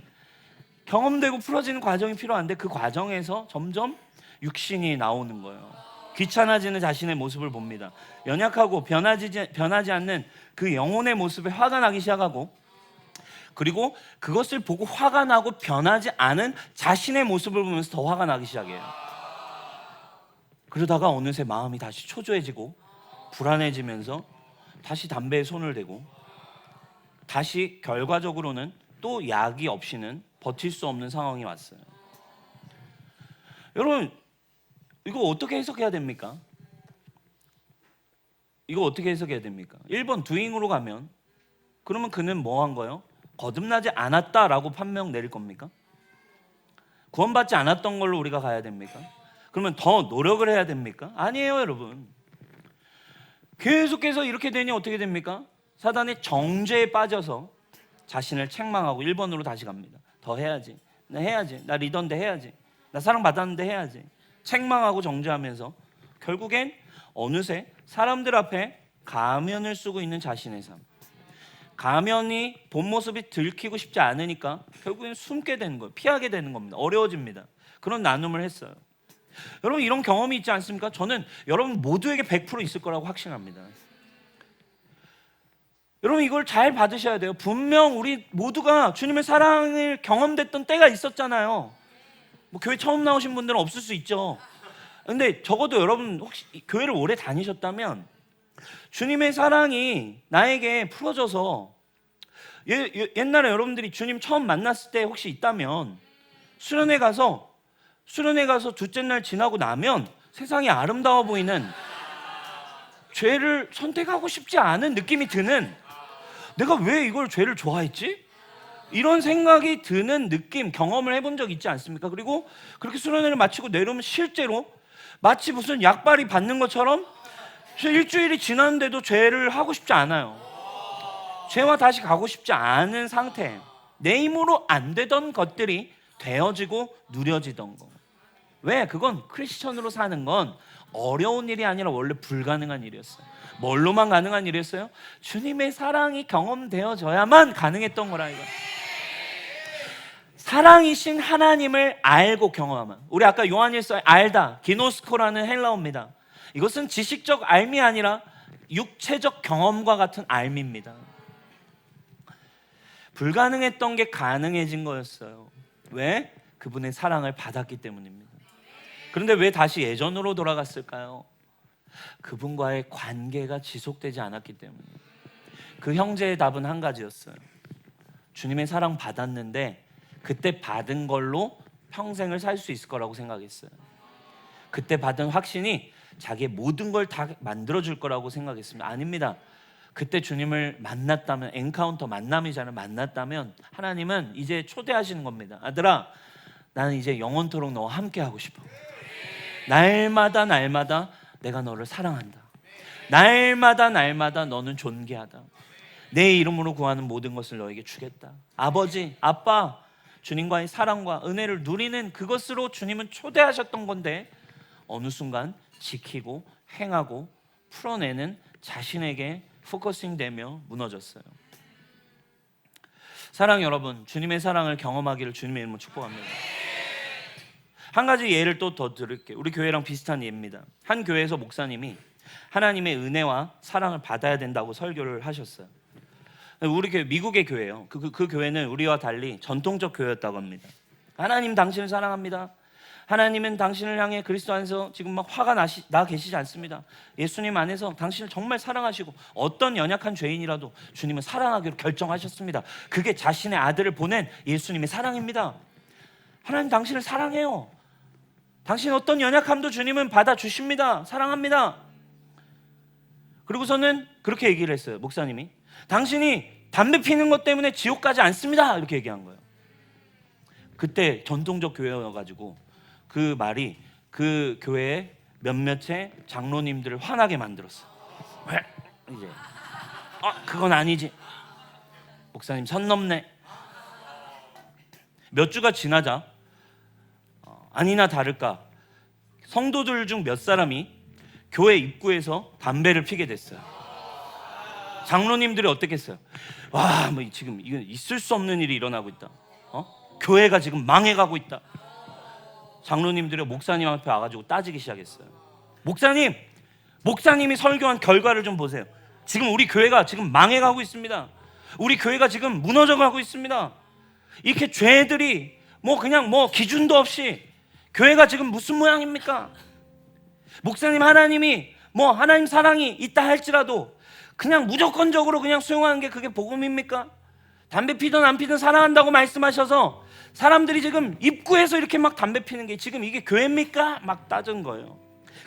경험되고 풀어지는 과정이 필요한데 그 과정에서 점점 육신이 나오는 거예요. 귀찮아지는 자신의 모습을 봅니다. 연약하고 변하지 않는 그 영혼의 모습에 화가 나기 시작하고, 그리고 그것을 보고 화가 나고 변하지 않은 자신의 모습을 보면서 더 화가 나기 시작해요. 그러다가 어느새 마음이 다시 초조해지고 불안해지면서 다시 담배에 손을 대고, 다시 결과적으로는 또 약이 없이는 버틸 수 없는 상황이 왔어요. 여러분, 이거 어떻게 해석해야 됩니까? 1번 doing으로 가면, 그러면 그는 뭐 한 거예요? 거듭나지 않았다라고 판명 내릴 겁니까? 구원받지 않았던 걸로 우리가 가야 됩니까? 그러면 더 노력을 해야 됩니까? 아니에요, 여러분. 계속해서 이렇게 되니 어떻게 됩니까? 사단의 정죄에 빠져서 자신을 책망하고 1번으로 다시 갑니다. 더 해야지, 나 해야지, 나 리더인데 해야지, 나 사랑받았는데 해야지, 책망하고 정죄하면서 결국엔 어느새 사람들 앞에 가면을 쓰고 있는 자신의 삶, 가면이 본 모습이 들키고 싶지 않으니까 결국엔 숨게 되는 거예요. 피하게 되는 겁니다. 어려워집니다. 그런 나눔을 했어요. 여러분, 이런 경험이 있지 않습니까? 저는 여러분 모두에게 100% 있을 거라고 확신합니다. 여러분, 이걸 잘 받으셔야 돼요. 분명 우리 모두가 주님의 사랑을 경험됐던 때가 있었잖아요. 뭐 교회 처음 나오신 분들은 없을 수 있죠. 근데 적어도 여러분 혹시 교회를 오래 다니셨다면 주님의 사랑이 나에게 풀어져서, 옛날에 여러분들이 주님 처음 만났을 때 혹시 있다면 수련회 가서 둘째 날 지나고 나면 세상이 아름다워 보이는, 죄를 선택하고 싶지 않은 느낌이 드는, 내가 왜 이걸 죄를 좋아했지? 이런 생각이 드는 느낌, 경험을 해본 적 있지 않습니까? 그리고 그렇게 수련회를 마치고 내려오면 실제로 마치 무슨 약발이 받는 것처럼 일주일이 지났는데도 죄를 하고 싶지 않아요. 죄와 다시 가고 싶지 않은 상태. 내 힘으로 안 되던 것들이 되어지고 누려지던 거. 왜? 그건 크리스천으로 사는 건 어려운 일이 아니라 원래 불가능한 일이었어요. 뭘로만 가능한 일이었어요? 주님의 사랑이 경험되어져야만 가능했던 거라 이거. 사랑이신 하나님을 알고 경험하면, 우리 아까 요한일서에 알다, 기노스코라는 헬라어입니다. 이것은 지식적 알미 아니라 육체적 경험과 같은 알미입니다. 불가능했던 게 가능해진 거였어요. 왜? 그분의 사랑을 받았기 때문입니다. 그런데 왜 다시 예전으로 돌아갔을까요? 그분과의 관계가 지속되지 않았기 때문입니다. 그 형제의 답은 한 가지였어요. 주님의 사랑 받았는데 그때 받은 걸로 평생을 살 수 있을 거라고 생각했어요. 그때 받은 확신이 자기의 모든 걸 다 만들어줄 거라고 생각했습니다. 아닙니다. 그때 주님을 만났다면, 엔카운터 만남이잖아요. 만났다면 하나님은 이제 초대하시는 겁니다. 아들아, 나는 이제 영원토록 너와 함께 하고 싶어. 날마다 내가 너를 사랑한다. 날마다 너는 존귀하다. 내 이름으로 구하는 모든 것을 너에게 주겠다. 아버지, 아빠, 주님과의 사랑과 은혜를 누리는 그것으로 주님은 초대하셨던 건데, 어느 순간 지키고 행하고 풀어내는 자신에게 포커싱 되며 무너졌어요. 사랑 여러분, 주님의 사랑을 경험하기를 주님의 이름으로 축복합니다. 한 가지 예를 또 더 들을게요. 우리 교회랑 비슷한 예입니다. 한 교회에서 목사님이 하나님의 은혜와 사랑을 받아야 된다고 설교를 하셨어요. 우리 교회, 미국의 교회예요. 그 교회는 우리와 달리 전통적 교회였다고 합니다. 하나님 당신을 사랑합니다. 하나님은 당신을 향해 그리스도 안에서 지금 막 화가 나 계시지 않습니다. 예수님 안에서 당신을 정말 사랑하시고 어떤 연약한 죄인이라도 주님은 사랑하기로 결정하셨습니다. 그게 자신의 아들을 보낸 예수님의 사랑입니다. 하나님 당신을 사랑해요. 당신의 어떤 연약함도 주님은 받아주십니다. 사랑합니다. 그리고서는 그렇게 얘기를 했어요. 목사님이 당신이 담배 피는 것 때문에 지옥 가지 않습니다. 이렇게 얘기한 거예요. 그때 전통적 교회여가지고 그 말이 그 교회에 몇몇의 장로님들을 화나게 만들었어. 왜? 이제 그건 아니지. 목사님 선 넘네. 몇 주가 지나자 아니나 다를까 성도들 중 몇 사람이 교회 입구에서 담배를 피게 됐어요. 장로님들이 어떻겠어요? 와, 뭐 지금 이건 있을 수 없는 일이 일어나고 있다. 교회가 지금 망해가고 있다. 장로님들이 목사님 앞에 와가지고 따지기 시작했어요. 목사님이 설교한 결과를 좀 보세요. 지금 우리 교회가 지금 망해가고 있습니다. 우리 교회가 지금 무너져가고 있습니다. 이렇게 죄들이 그냥 기준도 없이 교회가 지금 무슨 모양입니까? 목사님, 하나님이 하나님 사랑이 있다 할지라도 그냥 무조건적으로 그냥 수용하는 게 그게 복음입니까? 담배 피든 안 피든 사랑한다고 말씀하셔서 사람들이 지금 입구에서 이렇게 막 담배 피는 게 지금 이게 교회입니까? 막 따진 거예요.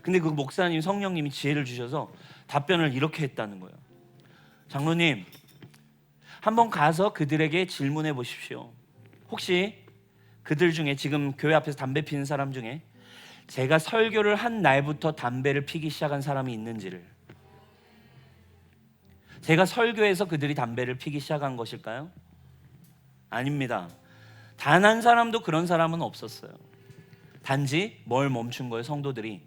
근데 그 목사님, 성령님이 지혜를 주셔서 답변을 이렇게 했다는 거예요. 장로님, 한번 가서 그들에게 질문해 보십시오. 혹시 그들 중에 지금 교회 앞에서 담배 피는 사람 중에 제가 설교를 한 날부터 담배를 피기 시작한 사람이 있는지를, 제가 설교해서 그들이 담배를 피기 시작한 것일까요? 아닙니다. 단 한 사람도 그런 사람은 없었어요. 단지 뭘 멈춘 거예요? 성도들이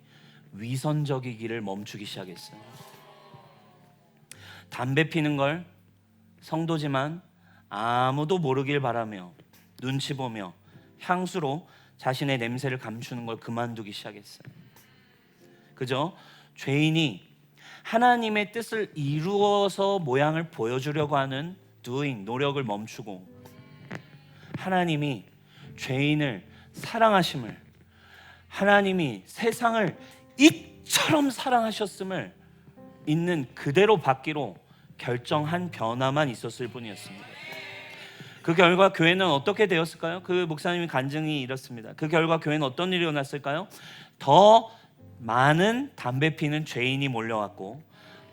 위선적이기를 멈추기 시작했어요. 담배 피는 걸 성도지만 아무도 모르길 바라며 눈치 보며 향수로 자신의 냄새를 감추는 걸 그만두기 시작했어요. 그죠? 죄인이 하나님의 뜻을 이루어서 모양을 보여주려고 하는 노력을 멈추고 하나님이 죄인을 사랑하심을, 하나님이 세상을 이처럼 사랑하셨음을 있는 그대로 받기로 결정한 변화만 있었을 뿐이었습니다. 그 결과 교회는 어떻게 되었을까요? 그 목사님이 간증이 이렇습니다. 그 결과 교회는 어떤 일이 일어났을까요? 더 많은 담배 피는 죄인이 몰려왔고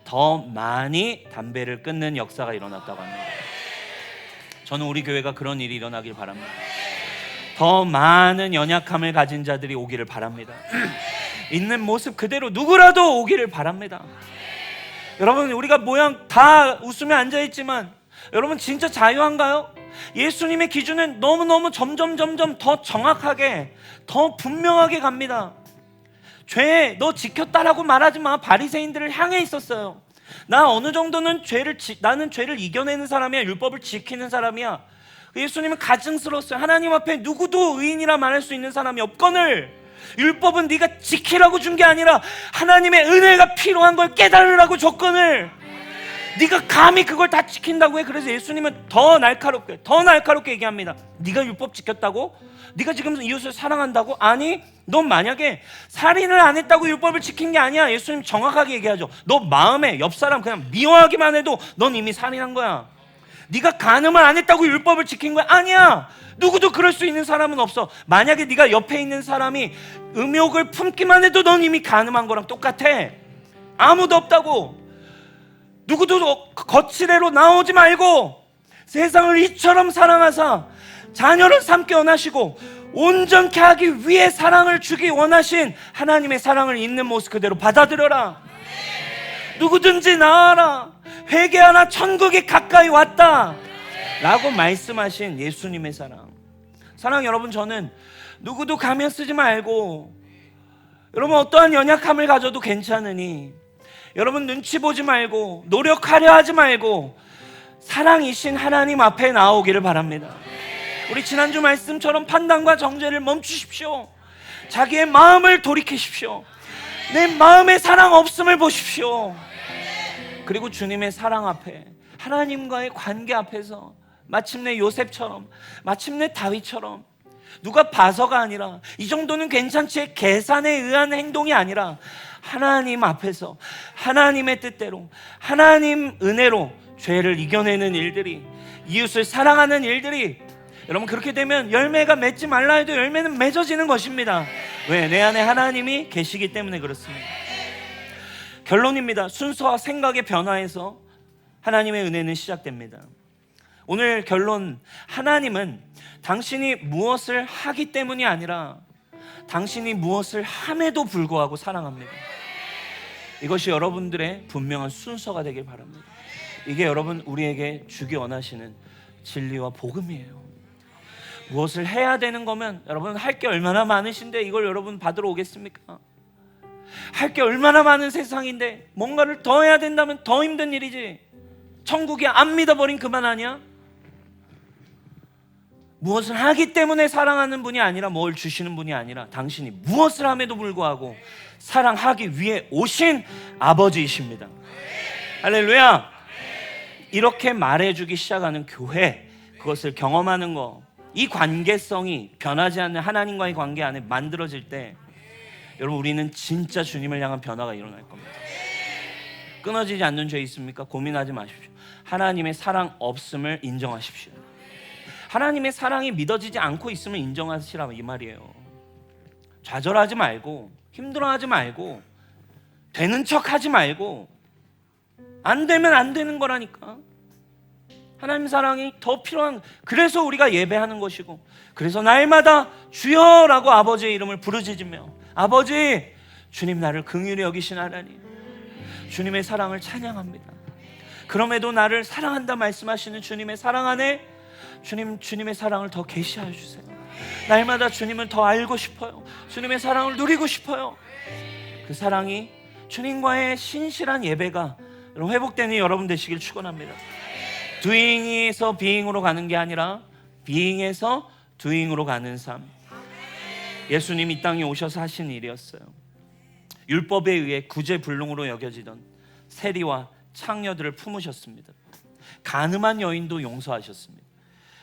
더 많이 담배를 끊는 역사가 일어났다고 합니다. 저는 우리 교회가 그런 일이 일어나길 바랍니다. 더 많은 연약함을 가진 자들이 오기를 바랍니다. 있는 모습 그대로 누구라도 오기를 바랍니다. 여러분, 우리가 모양 다 웃으며 앉아있지만 여러분 진짜 자유한가요? 예수님의 기준은 너무너무 점점 더 정확하게, 더 분명하게 갑니다. 죄 너 지켰다라고 말하지 마. 바리새인들을 향해 있었어요. 나 어느 정도는 나는 죄를 이겨내는 사람이야. 율법을 지키는 사람이야. 예수님은 가증스러웠어요. 하나님 앞에 누구도 의인이라 말할 수 있는 사람이 없거늘 율법은 네가 지키라고 준 게 아니라 하나님의 은혜가 필요한 걸 깨달으라고 줬거늘 네가 감히 그걸 다 지킨다고 해. 그래서 예수님은 더 날카롭게 얘기합니다. 네가 율법 지켰다고? 네가 지금 이웃을 사랑한다고? 아니, 넌 만약에 살인을 안 했다고 율법을 지킨 게 아니야. 예수님 정확하게 얘기하죠. 너 마음에 옆 사람 그냥 미워하기만 해도 넌 이미 살인한 거야. 네가 간음을 안 했다고 율법을 지킨 거야? 아니야. 누구도 그럴 수 있는 사람은 없어. 만약에 네가 옆에 있는 사람이 음욕을 품기만 해도 넌 이미 간음한 거랑 똑같아. 아무도 없다고. 누구도 거칠애로 나오지 말고 세상을 이처럼 사랑하사 자녀를 삼게 원하시고 온전케 하기 위해 사랑을 주기 원하신 하나님의 사랑을 있는 모습 그대로 받아들여라. 누구든지 나아라. 회개하나 천국이 가까이 왔다 라고 말씀하신 예수님의 사랑 여러분, 저는 누구도 가면 쓰지 말고 여러분 어떠한 연약함을 가져도 괜찮으니 여러분 눈치 보지 말고 노력하려 하지 말고 사랑이신 하나님 앞에 나오기를 바랍니다. 우리 지난주 말씀처럼 판단과 정죄를 멈추십시오. 자기의 마음을 돌이키십시오. 내 마음에 사랑 없음을 보십시오. 그리고 주님의 사랑 앞에, 하나님과의 관계 앞에서 마침내 요셉처럼, 마침내 다윗처럼 누가 봐서가 아니라 이 정도는 괜찮지의 계산에 의한 행동이 아니라 하나님 앞에서 하나님의 뜻대로 하나님 은혜로 죄를 이겨내는 일들이, 이웃을 사랑하는 일들이, 여러분 그렇게 되면 열매가 맺지 말라 해도 열매는 맺어지는 것입니다. 왜? 내 안에 하나님이 계시기 때문에 그렇습니다. 결론입니다. 순서와 생각의 변화에서 하나님의 은혜는 시작됩니다. 오늘 결론, 하나님은 당신이 무엇을 하기 때문이 아니라 당신이 무엇을 함에도 불구하고 사랑합니다. 이것이 여러분들의 분명한 순서가 되길 바랍니다. 이게 여러분 우리에게 주기 원하시는 진리와 복음이에요. 무엇을 해야 되는 거면 여러분 할 게 얼마나 많으신데 이걸 여러분 받으러 오겠습니까? 할 게 얼마나 많은 세상인데 뭔가를 더 해야 된다면 더 힘든 일이지. 천국이 안 믿어버린 그만 아니야? 무엇을 하기 때문에 사랑하는 분이 아니라 뭘 주시는 분이 아니라 당신이 무엇을 함에도 불구하고 사랑하기 위해 오신 아버지이십니다. 할렐루야. 이렇게 말해주기 시작하는 교회, 그것을 경험하는 거, 이 관계성이 변하지 않는 하나님과의 관계 안에 만들어질 때 여러분 우리는 진짜 주님을 향한 변화가 일어날 겁니다. 끊어지지 않는 죄 있습니까? 고민하지 마십시오. 하나님의 사랑 없음을 인정하십시오. 하나님의 사랑이 믿어지지 않고 있으면 인정하시라 이 말이에요. 좌절하지 말고 힘들어하지 말고 되는 척하지 말고 안 되면 안 되는 거라니까. 하나님 사랑이 더 필요한, 그래서 우리가 예배하는 것이고, 그래서 날마다 주여라고 아버지의 이름을 부르짖으며, 아버지 주님 나를 긍휼히 여기신 하나님, 주님의 사랑을 찬양합니다. 그럼에도 나를 사랑한다 말씀하시는 주님의 사랑 안에 주님의 사랑을 더 계시하여 주세요. 날마다 주님을 더 알고 싶어요. 주님의 사랑을 누리고 싶어요. 그 사랑이 주님과의 신실한 예배가 회복되는 여러분 되시길 축원합니다. doing에서 being으로 가는 게 아니라 being에서 doing으로 가는 삶. 예수님 이 땅에 오셔서 하신 일이었어요. 율법에 의해 구제불능으로 여겨지던 세리와 창녀들을 품으셨습니다. 간음한 여인도 용서하셨습니다.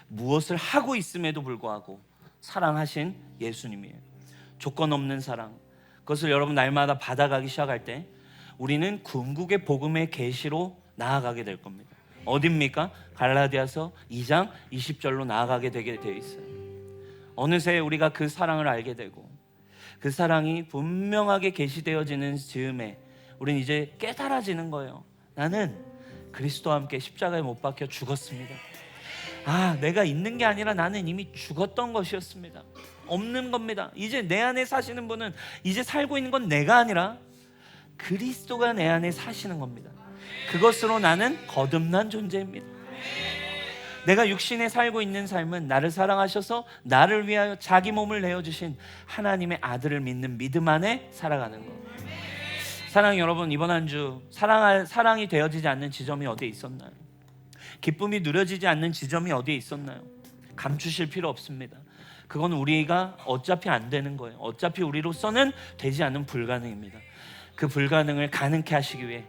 무엇을 하고 있음에도 불구하고 사랑하신 예수님이에요. 조건 없는 사랑, 그것을 여러분 날마다 받아가기 시작할 때 우리는 궁극의 복음의 계시로 나아가게 될 겁니다. 어딥니까? 갈라디아서 2장 20절로 나아가게 되게 되어 있어요. 어느새 우리가 그 사랑을 알게 되고 그 사랑이 분명하게 계시되어지는 즈음에 우리는 이제 깨달아지는 거예요. 나는 그리스도와 함께 십자가에 못 박혀 죽었습니다. 내가 있는 게 아니라 나는 이미 죽었던 것이었습니다. 없는 겁니다. 이제 내 안에 사시는 분은, 이제 살고 있는 건 내가 아니라 그리스도가 내 안에 사시는 겁니다. 그것으로 나는 거듭난 존재입니다. 내가 육신에 살고 있는 삶은 나를 사랑하셔서 나를 위하여 자기 몸을 내어주신 하나님의 아들을 믿는 믿음 안에 살아가는 것. 사랑 여러분, 이번 한 주 사랑이 되어지지 않는 지점이 어디에 있었나요? 기쁨이 누려지지 않는 지점이 어디에 있었나요? 감추실 필요 없습니다. 그건 우리가 어차피 안 되는 거예요. 어차피 우리로서는 되지 않는 불가능입니다. 그 불가능을 가능케 하시기 위해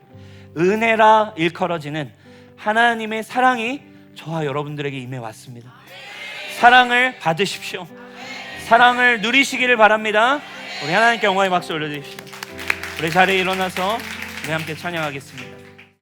은혜라 일컬어지는 하나님의 사랑이 저와 여러분들에게 임해 왔습니다. 사랑을 받으십시오. 사랑을 누리시기를 바랍니다. 우리 하나님께 영광의 박수 올려드립시다. 우리 자리에 일어나서 우리 함께 찬양하겠습니다.